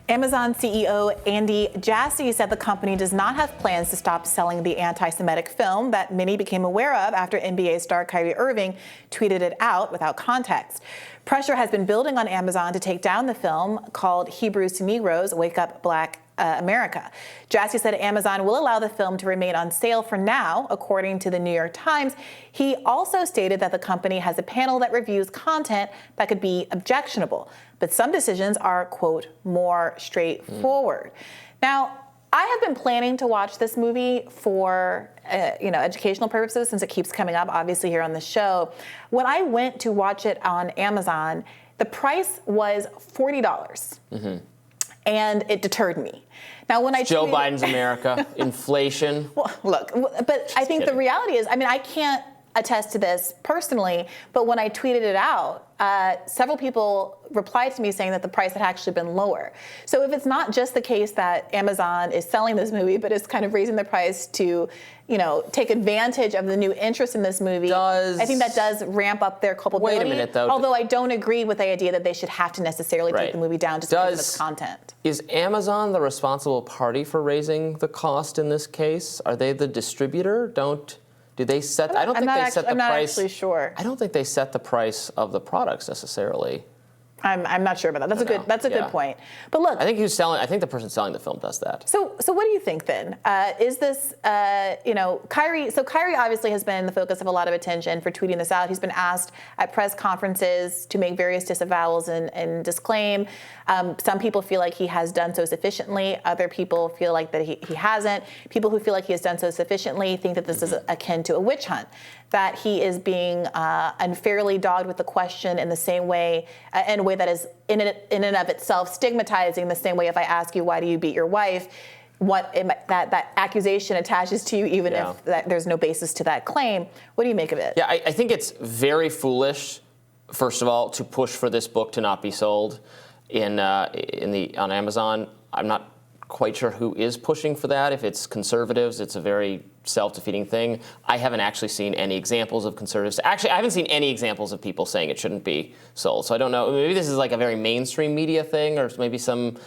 Amazon CEO Andy Jassy said the company does not have plans to stop selling the anti-Semitic film that many became aware of after NBA star Kyrie Irving tweeted it out without context. Pressure has been building on Amazon to take down the film called Hebrews to Negroes, Wake Up Black America. Jassy said Amazon will allow the film to remain on sale for now, according to the New York Times. He also stated that the company has a panel that reviews content that could be objectionable, but some decisions are, quote, more straightforward. Now, I have been planning to watch this movie for educational purposes since it keeps coming up, obviously, here on the show. When I went to watch it on Amazon, the price was $40. Mm-hmm. And it deterred me. Now, when Joe Biden's America, inflation. Well, look, but I think the reality is, I can't attest to this personally, but when I tweeted it out, several people replied to me saying that the price had actually been lower. So if it's not just the case that Amazon is selling this movie, but is kind of raising the price to, take advantage of the new interest in this movie, I think that does ramp up their culpability. Wait a minute, though. Although I don't agree with the idea that they should have to necessarily take the movie down just because of its content. Is Amazon the responsible party for raising the cost in this case? Are they the distributor? Do they set? I don't think they set the price. I'm not actually sure. I don't think they set the price of the products necessarily. I'm not sure about that. That's a good point. But look, I think the person selling the film does that. So what do you think then? Is this Kyrie? So Kyrie obviously has been the focus of a lot of attention for tweeting this out. He's been asked at press conferences to make various disavowals and disclaim. Some people feel like he has done so sufficiently. Other people feel like that he hasn't. People who feel like he has done so sufficiently think that this is akin to a witch hunt, that he is being unfairly dogged with the question in the same way, in a way that is in and of itself stigmatizing, the same way if I ask you, why do you beat your wife, that accusation attaches to you even if there's no basis to that claim. What do you make of it? Yeah, I think it's very foolish, first of all, to push for this book to not be sold on Amazon. I'm not quite sure who is pushing for that. If it's conservatives, it's a very self-defeating thing. I haven't actually seen any examples of conservatives. Actually, I haven't seen any examples of people saying it shouldn't be sold. So I don't know. Maybe this is like a very mainstream media thing, or maybe some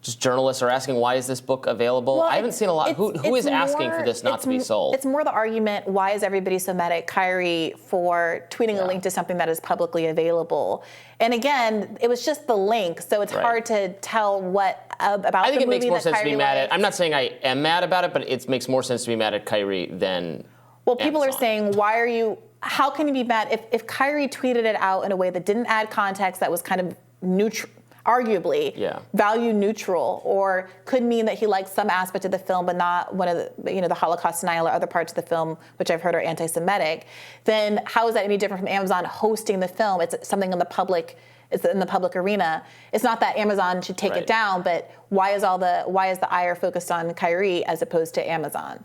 just journalists are asking, why is this book available? Well, I haven't seen a lot. Who is asking for this not to be sold? It's more the argument, why is everybody so mad at Kyrie for tweeting a link to something that is publicly available? And again, it was just the link, so it's hard to tell what about the movie that Kyrie I think it makes more sense to be mad at. likes. I'm not saying I am mad about it, but it makes more sense to be mad at Kyrie than people Amazon. are saying, how can you be mad if Kyrie tweeted it out in a way that didn't add context, that was kind of neutral, arguably value neutral, or could mean that he likes some aspect of the film but not one of the Holocaust denial or other parts of the film, which I've heard are anti-Semitic, then how is that any different from Amazon hosting the film? It's something in the public. It's in the public arena. It's not that Amazon should take it down, but why is the ire focused on Kyrie as opposed to Amazon?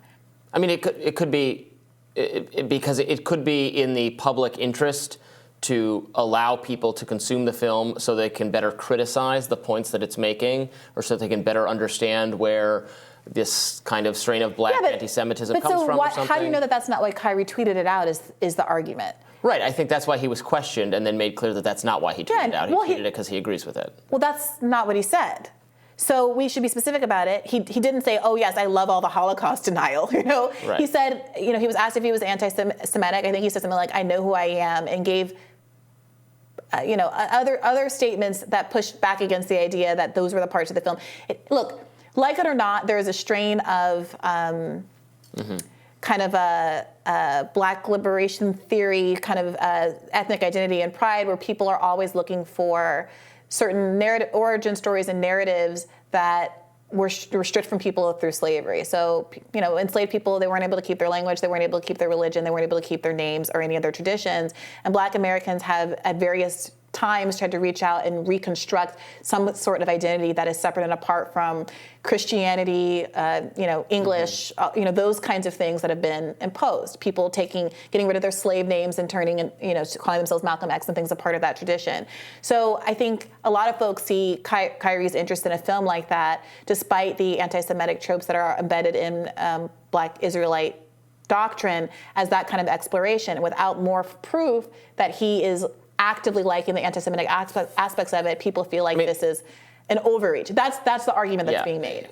I mean, it could be because it could be in the public interest to allow people to consume the film so they can better criticize the points that it's making, or so they can better understand where this kind of strain of black anti-Semitism comes from or something. How do you know that that's not why Kyrie tweeted it out is the argument? Right, I think that's why he was questioned and then made clear that that's not why he tweeted it out. He tweeted it because he agrees with it. Well, that's not what he said. So we should be specific about it. He didn't say, oh, yes, I love all the Holocaust denial. Right. He said, he was asked if he was anti-Semitic. I think he said something like, I know who I am, and gave other statements that pushed back against the idea that those were the parts of the film. Look, like it or not, there is a strain of kind of a black liberation theory, kind of ethnic identity and pride, where people are always looking for certain origin stories and narratives that were stripped from people through slavery. So, enslaved people, they weren't able to keep their language, they weren't able to keep their religion, they weren't able to keep their names or any of their traditions. And Black Americans have, at various times, tried to reach out and reconstruct some sort of identity that is separate and apart from Christianity, English, those kinds of things that have been imposed. People getting rid of their slave names and turning and, calling themselves Malcolm X and things a part of that tradition. So I think a lot of folks see Kyrie's interest in a film like that, despite the anti-Semitic tropes that are embedded in Black Israelite doctrine, as that kind of exploration without more proof that he is actively liking the anti-Semitic aspects of it. People feel like this is an overreach. That's the argument that's being made.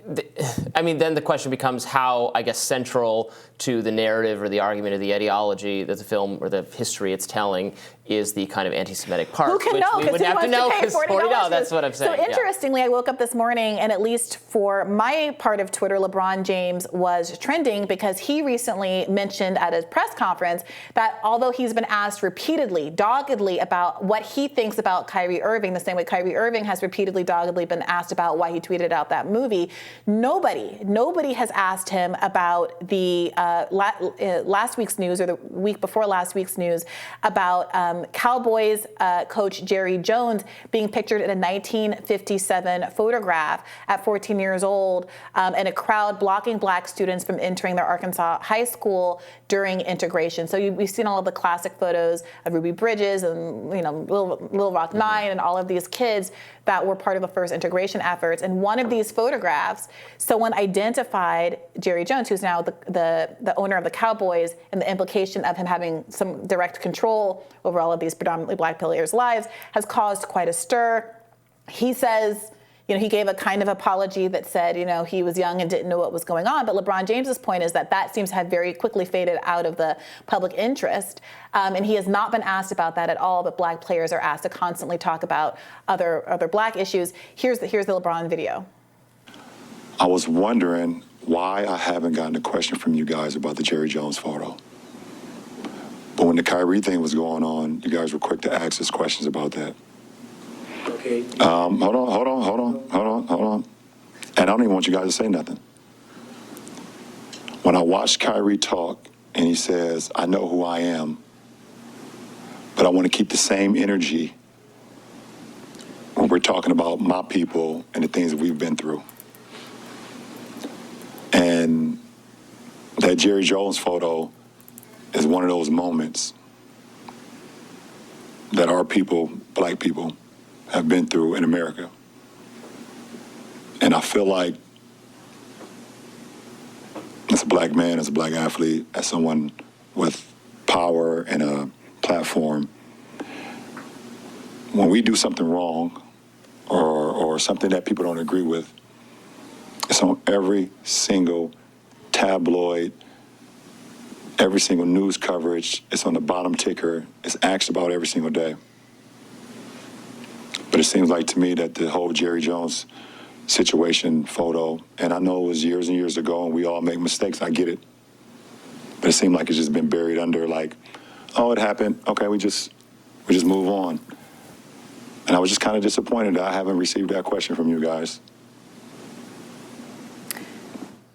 I mean, then the question becomes how, I guess, central to the narrative or the argument or the ideology that the film or the history it's telling is the kind of anti-Semitic part. Who can know? We would have to know because $40. That's what I'm saying. So interestingly, I woke up this morning and at least for my part of Twitter, LeBron James was trending because he recently mentioned at his press conference that although he's been asked repeatedly, doggedly about what he thinks about Kyrie Irving, the same way Kyrie Irving has repeatedly, doggedly been asked about why he tweeted out that movie, nobody has asked him about the last week's news or the week before last week's news about Cowboys coach Jerry Jones being pictured in a 1957 photograph at 14 years old and a crowd blocking black students from entering their Arkansas high school during integration. So we've seen all of the classic photos of Ruby Bridges and Little Rock Nine and all of these kids that were part of the first integration efforts. And one of these photographs, someone identified Jerry Jones, who's now the owner of the Cowboys, and the implication of him having some direct control over all of these predominantly black players' lives has caused quite a stir. He says, he gave a kind of apology that said, he was young and didn't know what was going on. But LeBron James's point is that seems to have very quickly faded out of the public interest. And he has not been asked about that at all, but black players are asked to constantly talk about other black issues. Here's the LeBron video. I was wondering why I haven't gotten a question from you guys about the Jerry Jones photo. But when the Kyrie thing was going on, you guys were quick to ask us questions about that. Okay. Hold on. And I don't even want you guys to say nothing. When I watched Kyrie talk and he says, I know who I am, but I want to keep the same energy when we're talking about my people and the things that we've been through. And that Jerry Jones photo is one of those moments that our people, black people, have been through in America. And I feel like as a black man, as a black athlete, as someone with power and a platform, when we do something wrong or something that people don't agree with, it's on every single tabloid, every single news coverage. It's on the bottom ticker. It's asked about every single day. But it seems like to me that the whole Jerry Jones situation photo, and I know it was years and years ago and we all make mistakes, I get it. But it seemed like it's just been buried under like, oh, it happened. Okay, we just move on. And I was just kind of disappointed that I haven't received that question from you guys.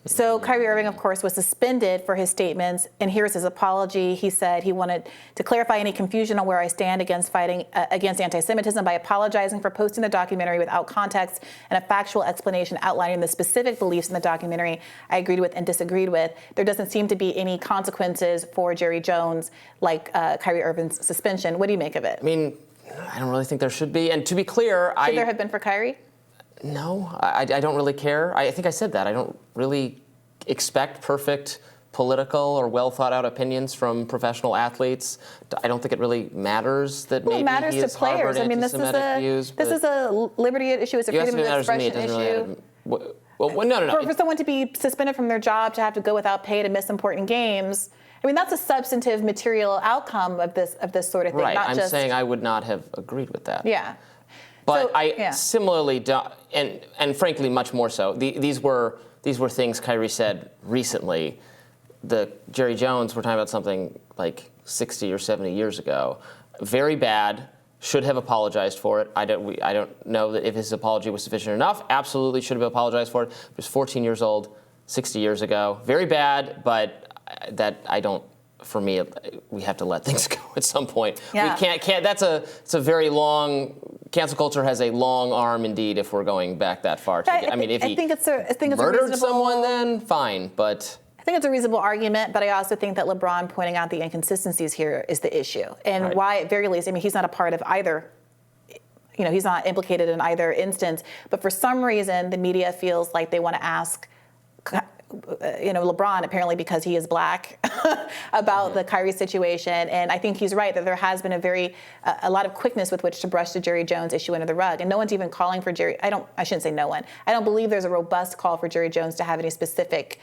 So Kyrie Irving, of course, was suspended for his statements, and here's his apology. He said he wanted to clarify any confusion on where I stand against fighting against anti-Semitism by apologizing for posting the documentary without context and a factual explanation outlining the specific beliefs in the documentary I agreed with and disagreed with. There doesn't seem to be any consequences for Jerry Jones like Kyrie Irving's suspension. What do you make of it? I mean, I don't really think there should be. And to be clear, Should there have been for Kyrie? No, I don't really care. I think I said that. I don't really expect perfect political or well thought out opinions from professional athletes. I don't think it really matters that maybe it matters he has to players. harbored I mean, this views, is a liberty issue. It's a freedom of expression issue. No. For someone to be suspended from their job, to have to go without pay to miss important games. I mean, that's a substantive material outcome of this sort of thing. Right. Not I'm just saying I would not have agreed with that. Yeah. But similarly, and frankly, much more so. These were things Kyrie said recently. The Jerry Jones, we're talking about something like 60 or 70 years ago. Very bad. Should have apologized for it. I don't know that if his apology was sufficient enough. Absolutely should have apologized for it. He was 14 years old, 60 years ago. Very bad, but that I don't. For me, we have to let things go at some point. Yeah. We can't. It's a very long. Cancel culture has a long arm indeed. If we're going back that far, if he murdered someone, then fine. But I think it's a reasonable argument. But I also think that LeBron pointing out the inconsistencies here is the issue, and why, at very least, he's not a part of either. He's not implicated in either instance. But for some reason, the media feels like they want to ask LeBron, apparently because he is black, about the Kyrie situation. And I think he's right that there has been a lot of quickness with which to brush the Jerry Jones issue under the rug. And no one's even calling for I shouldn't say no one. I don't believe there's a robust call for Jerry Jones to have any specific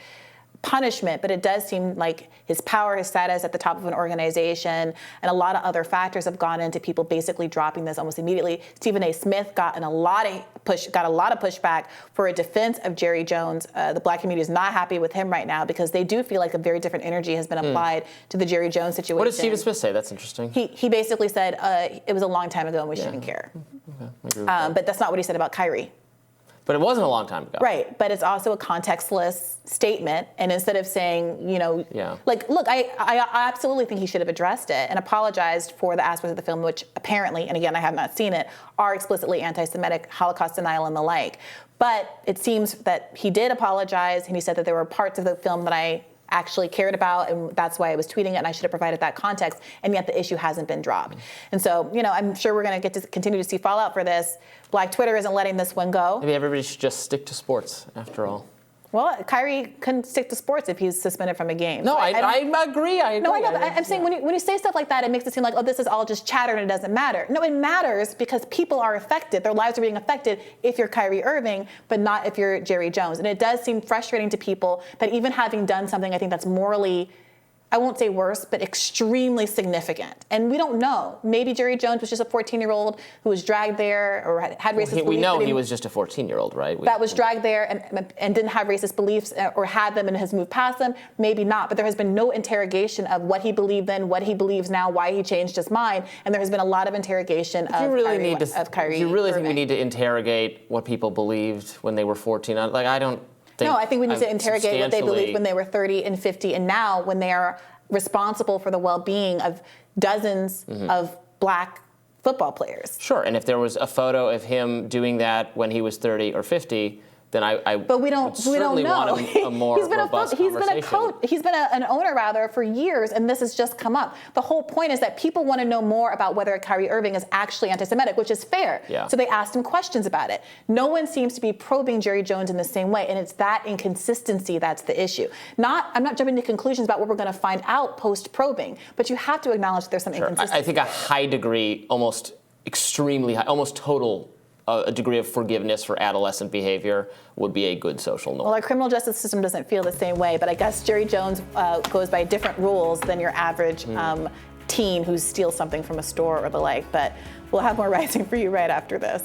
punishment, but it does seem like his power, his status at the top of an organization, and a lot of other factors have gone into people basically dropping this almost immediately. Stephen A. Smith got a lot of pushback for a defense of Jerry Jones. The black community is not happy with him right now because they do feel like a very different energy has been applied to the Jerry Jones situation. What did Stephen Smith say? That's interesting. He basically said it was a long time ago and we shouldn't care. Okay, I agree with that. But that's not what he said about Kyrie. But it wasn't a long time ago. Right, but it's also a contextless statement. And instead of saying, look, I absolutely think he should have addressed it and apologized for the aspects of the film, which apparently, and again, I have not seen it, are explicitly anti-Semitic, Holocaust denial and the like. But it seems that he did apologize, and he said that there were parts of the film that I actually cared about, and that's why I was tweeting it, and I should have provided that context, and yet the issue hasn't been dropped. And so, I'm sure we're going to get to continue to see fallout for this. Black Twitter isn't letting this one go. Maybe everybody should just stick to sports, after all. Well, Kyrie couldn't stick to sports if he's suspended from a game. No, so I agree. No, I know, but I'm saying when you say stuff like that, it makes it seem like, oh, this is all just chatter and it doesn't matter. No, it matters because people are affected. Their lives are being affected if you're Kyrie Irving, but not if you're Jerry Jones. And it does seem frustrating to people that even having done something I think that's morally, I won't say worse, but extremely significant. And we don't know. Maybe Jerry Jones was just a 14-year-old who was dragged there or had racist beliefs. We know he was just a 14-year-old, right? That was dragged there and didn't have racist beliefs or had them and has moved past them. Maybe not. But there has been no interrogation of what he believed then, what he believes now, why he changed his mind. And there has been a lot of interrogation of Kyrie. Do you really think we need to interrogate what people believed when they were 14? I think we need to interrogate what they believed when they were 30 and 50, and now when they are responsible for the well-being of dozens of black football players. Sure, and if there was a photo of him doing that when he was 30 or 50, then But we don't know. Want a more robust conversation. He's been an owner for years, and this has just come up. The whole point is that people want to know more about whether Kyrie Irving is actually anti-Semitic, which is fair. Yeah. So they asked him questions about it. No one seems to be probing Jerry Jones in the same way, and it's that inconsistency that's the issue. I'm not jumping to conclusions about what we're going to find out post-probing, but you have to acknowledge that there's some inconsistency. I think a high degree, almost extremely high, almost total a degree of forgiveness for adolescent behavior would be a good social norm. Well, our criminal justice system doesn't feel the same way, but I guess Jerry Jones goes by different rules than your average teen who steals something from a store or the like. But we'll have more Rising for you right after this.